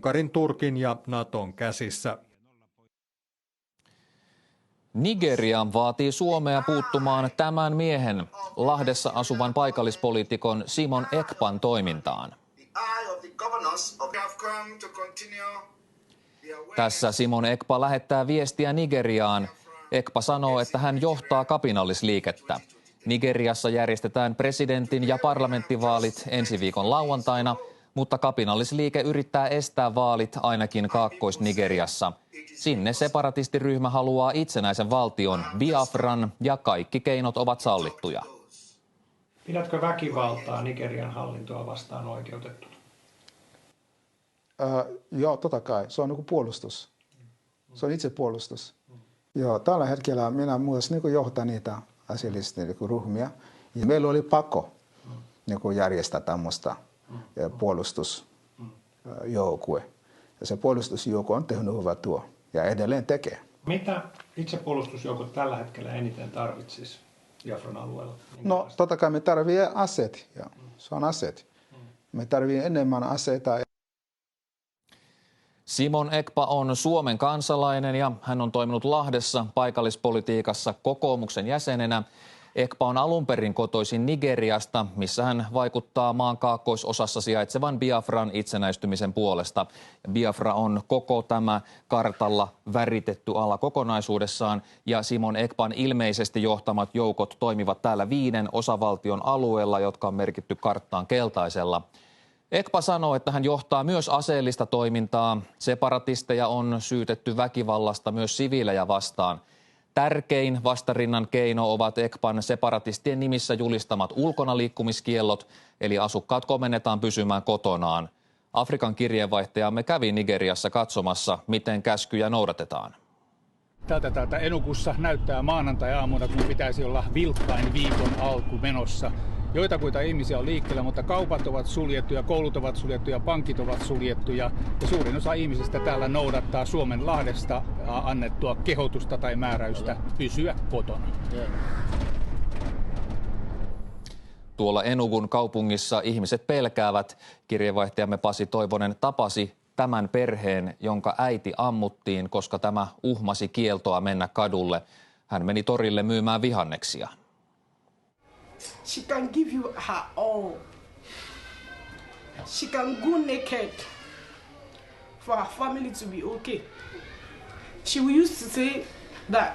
Unkarin, Turkin ja Naton käsissä. Nigeria vaatii Suomea puuttumaan tämän miehen, Lahdessa asuvan paikallispoliitikon Simon Ekpan toimintaan. Tässä Simon Ekpa lähettää viestiä Nigeriaan. Ekpa sanoo, että hän johtaa kapinallisliikettä. Nigeriassa järjestetään presidentin- ja parlamenttivaalit ensi viikon lauantaina, mutta kapinallisliike yrittää estää vaalit ainakin Kaakkois-Nigeriassa. Sinne separatistiryhmä haluaa itsenäisen valtion, Biafran, ja kaikki keinot ovat sallittuja. Pidätkö väkivaltaa Nigerian hallintoa vastaan oikeutettuna? Joo, totta kai. Se on niin kuin puolustus. Se on itsepuolustus. Joo, tällä hetkellä minä myös niin johtan niitä asiallisia niin ryhmiä. Ja meillä oli pakko niin järjestää tämmöistä puolustusjoukue. Ja se puolustusjoukko on tehnyt hyvää työ ja edelleen tekee. Mitä itsepuolustusjoukot tällä hetkellä eniten tarvitsisi Biafran alueella? No, totta kai me tarvitsemme aseet. Ja se on aseet. Me tarvitsemme enemmän aseita. Simon Ekpa on Suomen kansalainen ja hän on toiminut Lahdessa paikallispolitiikassa kokoomuksen jäsenenä. Ekpa on alun perin kotoisin Nigeriasta, missä hän vaikuttaa maan kaakkoisosassa sijaitsevan Biafran itsenäistymisen puolesta. Biafra on koko tämä kartalla väritetty ala kokonaisuudessaan ja Simon Ekpan ilmeisesti johtamat joukot toimivat täällä 5 osavaltion alueella, jotka on merkitty karttaan keltaisella. Ekpa sanoo, että hän johtaa myös aseellista toimintaa. Separatisteja on syytetty väkivallasta myös siviilejä vastaan. Tärkein vastarinnan keino ovat Ekpan separatistien nimissä julistamat ulkonaliikkumiskiellot, eli asukkaat komennetaan pysymään kotonaan. Afrikan kirjeenvaihtajamme kävi Nigeriassa katsomassa, miten käskyjä noudatetaan. Täältä Enugussa näyttää maanantai-aamuna, kun pitäisi olla vilkkain viikon alku menossa. Joitakuita ihmisiä on liikkeellä, mutta kaupat ovat suljettuja, koulut ovat suljettuja, pankit ovat suljettuja ja suurin osa ihmisistä täällä noudattaa Suomen Lahdesta annettua kehotusta tai määräystä pysyä kotona. Tuolla Enugun kaupungissa ihmiset pelkäävät. Kirjeenvaihtajamme Pasi Toivonen tapasi tämän perheen, jonka äiti ammuttiin, koska tämä uhmasi kieltoa mennä kadulle. Hän meni torille myymään vihanneksia. She can give you her all. She can go naked for her family to be okay. She used to say that